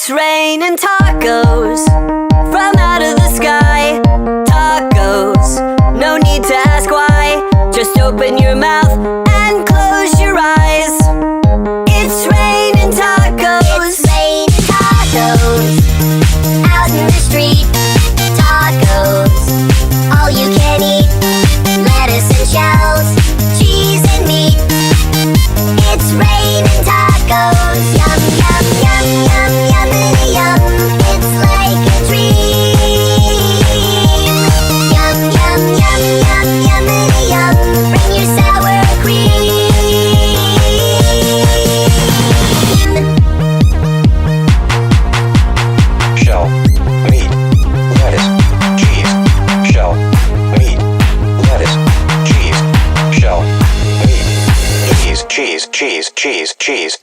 It's raining tacos from out of the sky. Tacos, no need to ask why. Just open your mouth and close your eyes. It's raining tacos. It's raining tacos out in the street. Tacos, all you can eat. Lettuce and shells, cheese and meat. It's raining tacos. Yum, yum, yum, yum, yummity yum. It's like a dream. Yum, yum, yum, yum, yummity yum. Bring your sour cream. Shell, meat, lettuce, cheese. Shell, meat, lettuce, cheese. Shell, meat, cheese, cheese, cheese, cheese, cheese.